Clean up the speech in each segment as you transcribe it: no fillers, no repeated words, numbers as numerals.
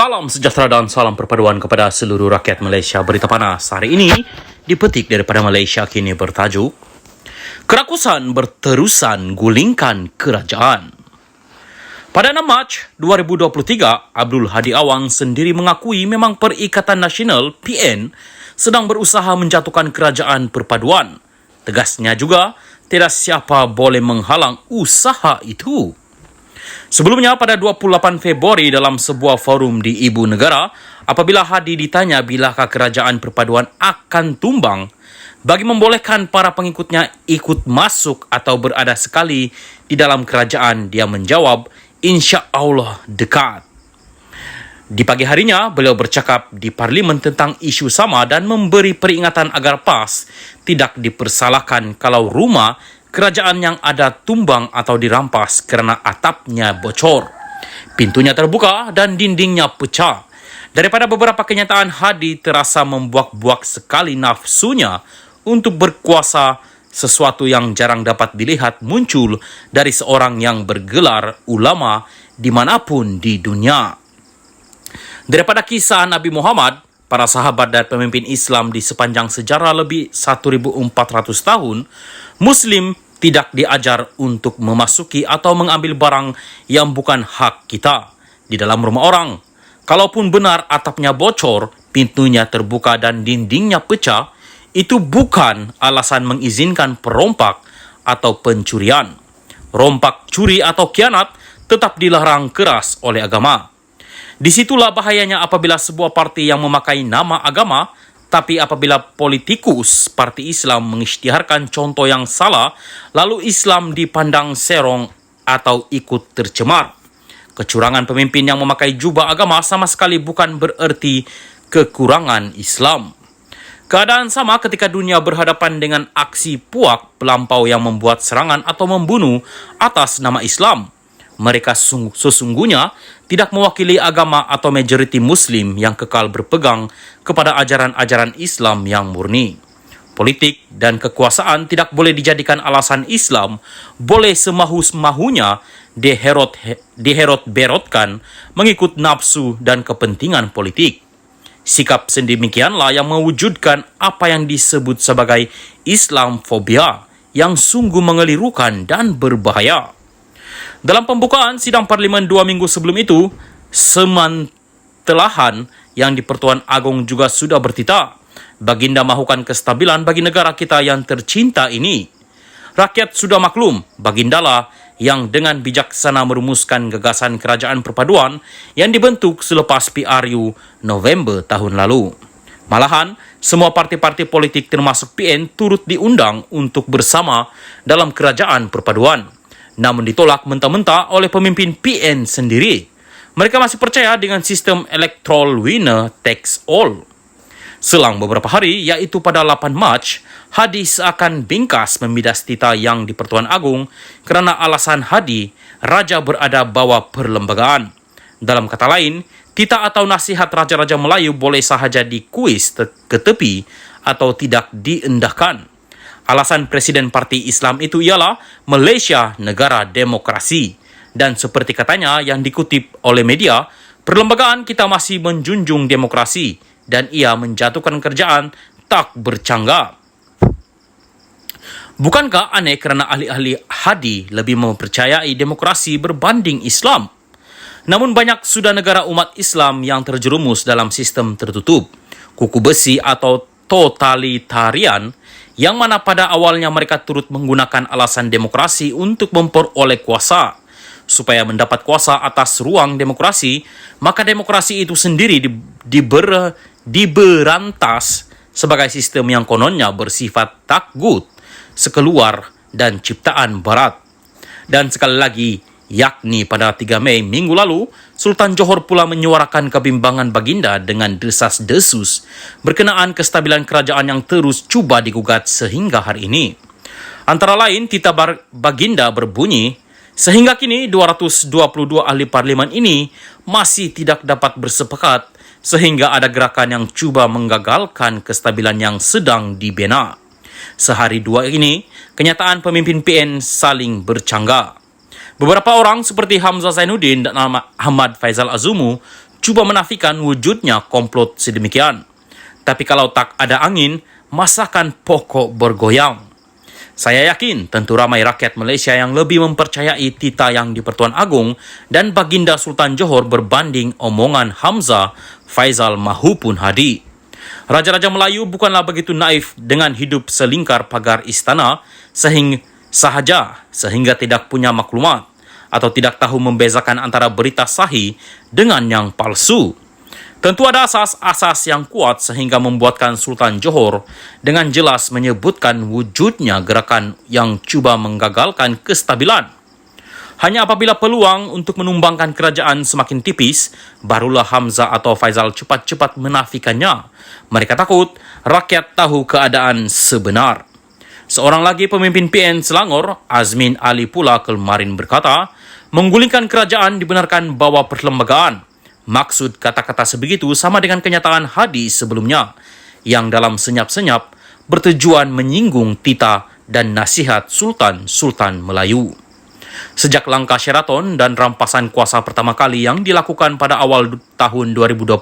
Salam sejahtera dan salam perpaduan kepada seluruh rakyat Malaysia. Berita panas hari ini dipetik daripada Malaysia Kini bertajuk Kerakusan berterusan gulingkan kerajaan. Pada 6 Mac 2023, Abdul Hadi Awang sendiri mengakui memang Perikatan Nasional PN sedang berusaha menjatuhkan kerajaan perpaduan. Tegasnya juga, tidak siapa boleh menghalang usaha itu. Sebelumnya pada 28 Februari dalam sebuah forum di Ibu Negara, apabila Hadi ditanya bilakah kerajaan perpaduan akan tumbang bagi membolehkan para pengikutnya ikut masuk atau berada sekali di dalam kerajaan, dia menjawab, insya Allah dekat. Di pagi harinya, beliau bercakap di Parlimen tentang isu sama dan memberi peringatan agar PAS tidak dipersalahkan kalau rumah kerajaan yang ada tumbang atau dirampas kerana atapnya bocor, pintunya terbuka dan dindingnya pecah. Daripada beberapa kenyataan, Hadi terasa membuak-buak sekali nafsunya untuk berkuasa, sesuatu yang jarang dapat dilihat muncul dari seorang yang bergelar ulama dimanapun di dunia. Daripada kisah Nabi Muhammad, para sahabat dan pemimpin Islam di sepanjang sejarah lebih 1,400 tahun, Muslim tidak diajar untuk memasuki atau mengambil barang yang bukan hak kita di dalam rumah orang. Kalaupun benar atapnya bocor, pintunya terbuka dan dindingnya pecah, itu bukan alasan mengizinkan perompak atau pencurian. Rompak, curi atau khianat tetap dilarang keras oleh agama. Disitulah bahayanya apabila sebuah parti yang memakai nama agama, tapi apabila politikus parti Islam mengisytiharkan contoh yang salah, lalu Islam dipandang serong atau ikut tercemar. Kecurangan pemimpin yang memakai jubah agama sama sekali bukan bererti kekurangan Islam. Keadaan sama ketika dunia berhadapan dengan aksi puak pelampau yang membuat serangan atau membunuh atas nama Islam. Mereka sesungguhnya tidak mewakili agama atau majoriti Muslim yang kekal berpegang kepada ajaran-ajaran Islam yang murni. Politik dan kekuasaan tidak boleh dijadikan alasan Islam boleh semahu-mahunya diherot-berotkan mengikut nafsu dan kepentingan politik. Sikap sedemikianlah yang mewujudkan apa yang disebut sebagai Islamfobia yang sungguh mengelirukan dan berbahaya. Dalam pembukaan sidang Parlimen 2 minggu sebelum itu, semantelahan yang di Pertuan Agong juga sudah bertita. Baginda mahukan kestabilan bagi negara kita yang tercinta ini. Rakyat sudah maklum, Bagindalah yang dengan bijaksana merumuskan gagasan kerajaan perpaduan yang dibentuk selepas PRU November tahun lalu. Malahan, semua parti-parti politik termasuk PN turut diundang untuk bersama dalam kerajaan perpaduan. Namun ditolak mentah-mentah oleh pemimpin PN sendiri. Mereka masih percaya dengan sistem electoral winner takes all. Selang beberapa hari, yaitu pada 8 Mac, Hadi seakan bingkas memidas tita yang di Pertuan Agong kerana alasan Hadi, raja berada bawah perlembagaan. Dalam kata lain, tita atau nasihat raja-raja Melayu boleh sahaja dikuis ke tepi atau tidak diendahkan. Alasan Presiden Parti Islam itu ialah Malaysia negara demokrasi. Dan seperti katanya yang dikutip oleh media, perlembagaan kita masih menjunjung demokrasi dan ia menjatuhkan kerajaan tak bercanggah. Bukankah aneh kerana ahli-ahli Hadi lebih mempercayai demokrasi berbanding Islam? Namun banyak sudah negara umat Islam yang terjerumus dalam sistem tertutup, kuku besi atau totalitarian, yang mana pada awalnya mereka turut menggunakan alasan demokrasi untuk memperoleh kuasa. Supaya mendapat kuasa atas ruang demokrasi, maka demokrasi itu sendiri diberantas sebagai sistem yang kononnya bersifat tagut, sekeluar dan ciptaan barat. Dan sekali lagi, yakni pada 3 Mei minggu lalu, Sultan Johor pula menyuarakan kebimbangan Baginda dengan desas-desus berkenaan kestabilan kerajaan yang terus cuba digugat sehingga hari ini. Antara lain, tita Baginda berbunyi, sehingga kini 222 ahli parlimen ini masih tidak dapat bersepakat sehingga ada gerakan yang cuba menggagalkan kestabilan yang sedang dibina. Sehari dua ini, kenyataan pemimpin PN saling bercanggah. Beberapa orang seperti Hamzah Zainuddin dan Ahmad Faizal Azumu cuba menafikan wujudnya komplot sedemikian. Tapi kalau tak ada angin, masakan pokok bergoyang. Saya yakin tentu ramai rakyat Malaysia yang lebih mempercayai tita yang di Pertuan Agong dan Baginda Sultan Johor berbanding omongan Hamzah, Faizal mahupun Hadi. Raja-raja Melayu bukanlah begitu naif dengan hidup selingkar pagar istana sehingga tidak punya maklumat atau tidak tahu membezakan antara berita sahih dengan yang palsu. Tentu ada asas-asas yang kuat sehingga membuatkan Sultan Johor dengan jelas menyebutkan wujudnya gerakan yang cuba menggagalkan kestabilan. Hanya apabila peluang untuk menumbangkan kerajaan semakin tipis, barulah Hamzah atau Faizal cepat-cepat menafikannya. Mereka takut rakyat tahu keadaan sebenar. Seorang lagi pemimpin PN Selangor, Azmin Ali pula kemarin berkata, menggulingkan kerajaan dibenarkan bawa perlembagaan. Maksud kata-kata sebegitu sama dengan kenyataan Hadi sebelumnya, yang dalam senyap-senyap bertujuan menyinggung tita dan nasihat Sultan-Sultan Melayu. Sejak langkah Sheraton dan rampasan kuasa pertama kali yang dilakukan pada awal tahun 2020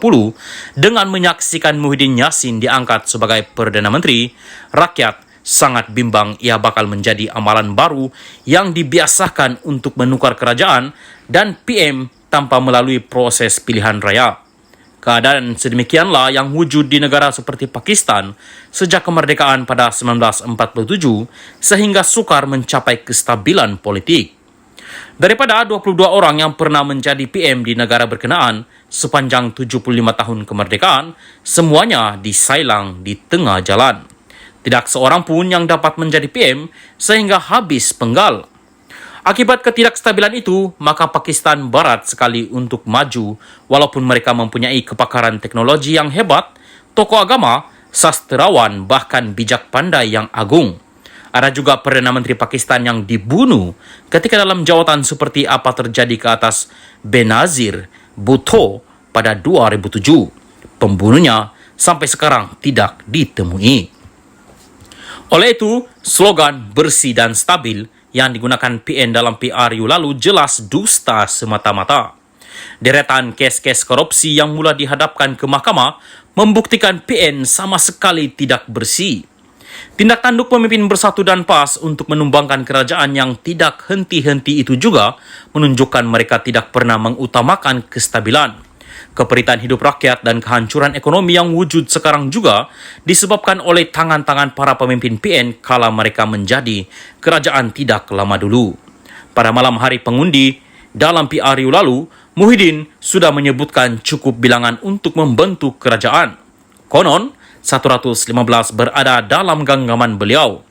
dengan menyaksikan Muhyiddin Yassin diangkat sebagai Perdana Menteri, rakyat sangat bimbang ia bakal menjadi amalan baru yang dibiasakan untuk menukar kerajaan dan PM tanpa melalui proses pilihan raya. Keadaan sedemikianlah yang wujud di negara seperti Pakistan sejak kemerdekaan pada 1947 sehingga sukar mencapai kestabilan politik. Daripada 22 orang yang pernah menjadi PM di negara berkenaan sepanjang 75 tahun kemerdekaan, semuanya disailang di tengah jalan. Tidak seorang pun yang dapat menjadi PM sehingga habis penggal. Akibat ketidakstabilan itu, maka Pakistan berat sekali untuk maju walaupun mereka mempunyai kepakaran teknologi yang hebat, tokoh agama, sastrawan, bahkan bijak pandai yang agung. Ada juga Perdana Menteri Pakistan yang dibunuh ketika dalam jawatan seperti apa terjadi ke atas Benazir Bhutto pada 2007. Pembunuhnya sampai sekarang tidak ditemui. Oleh itu, slogan bersih dan stabil yang digunakan PN dalam PRU lalu jelas dusta semata-mata. Deretan kes-kes korupsi yang mula dihadapkan ke mahkamah membuktikan PN sama sekali tidak bersih. Tindak tanduk pemimpin Bersatu dan PAS untuk menumbangkan kerajaan yang tidak henti-henti itu juga menunjukkan mereka tidak pernah mengutamakan kestabilan. Keperitan hidup rakyat dan kehancuran ekonomi yang wujud sekarang juga disebabkan oleh tangan-tangan para pemimpin PN kala mereka menjadi kerajaan tidak lama dulu. Pada malam hari pengundi dalam PRU lalu, Muhyiddin sudah menyebutkan cukup bilangan untuk membentuk kerajaan. Konon, 115 berada dalam genggaman beliau.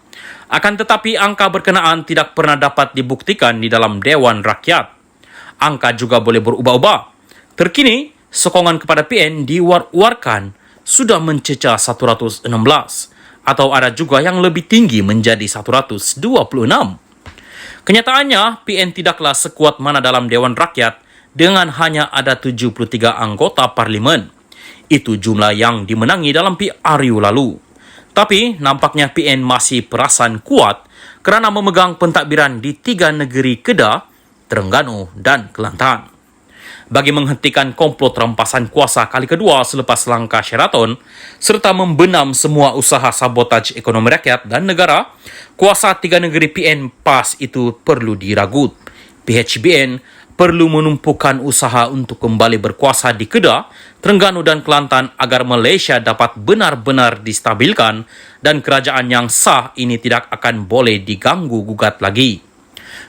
Akan tetapi angka berkenaan tidak pernah dapat dibuktikan di dalam Dewan Rakyat. Angka juga boleh berubah-ubah. Terkini, sokongan kepada PN diwar-warkan sudah mencecah 116 atau ada juga yang lebih tinggi menjadi 126. Kenyataannya, PN tidaklah sekuat mana dalam Dewan Rakyat dengan hanya ada 73 anggota parlimen. Itu jumlah yang dimenangi dalam PRU lalu. Tapi nampaknya PN masih perasan kuat kerana memegang pentadbiran di 3 negeri Kedah, Terengganu dan Kelantan. Bagi menghentikan komplot rampasan kuasa kali kedua selepas langkah Sheraton, serta membenam semua usaha sabotaj ekonomi rakyat dan negara, kuasa 3 negeri PN PAS itu perlu diragut. PHBN perlu menumpukan usaha untuk kembali berkuasa di Kedah, Terengganu dan Kelantan agar Malaysia dapat benar-benar distabilkan dan kerajaan yang sah ini tidak akan boleh diganggu-gugat lagi.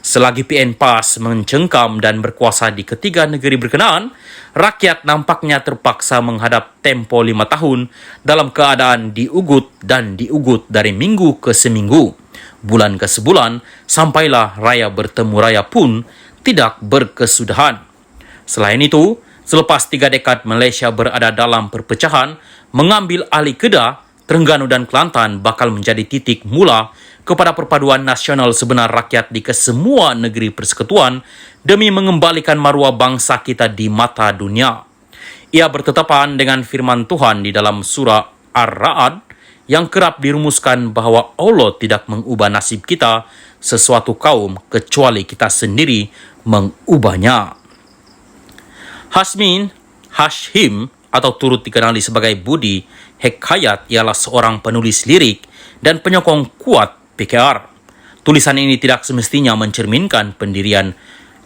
Selagi PN PAS mencengkam dan berkuasa di ketiga negeri berkenaan, rakyat nampaknya terpaksa menghadap tempo 5 tahun dalam keadaan diugut dan diugut dari minggu ke seminggu, bulan ke sebulan, sampailah raya bertemu raya pun tidak berkesudahan. Selain itu, selepas 3 dekad Malaysia berada dalam perpecahan, mengambil alih Kedah, Terengganu dan Kelantan bakal menjadi titik mula kepada perpaduan nasional sebenar rakyat di kesemua negeri persekutuan demi mengembalikan maruah bangsa kita di mata dunia. Ia bertetapan dengan firman Tuhan di dalam surah Ar-Ra'd yang kerap dirumuskan bahawa Allah tidak mengubah nasib kita sesuatu kaum kecuali kita sendiri mengubahnya. Hashim atau turut dikenali sebagai Budi Hekayat ialah seorang penulis lirik dan penyokong kuat PKR. Tulisan ini tidak semestinya mencerminkan pendirian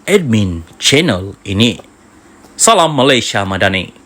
admin channel ini. Salam Malaysia Madani.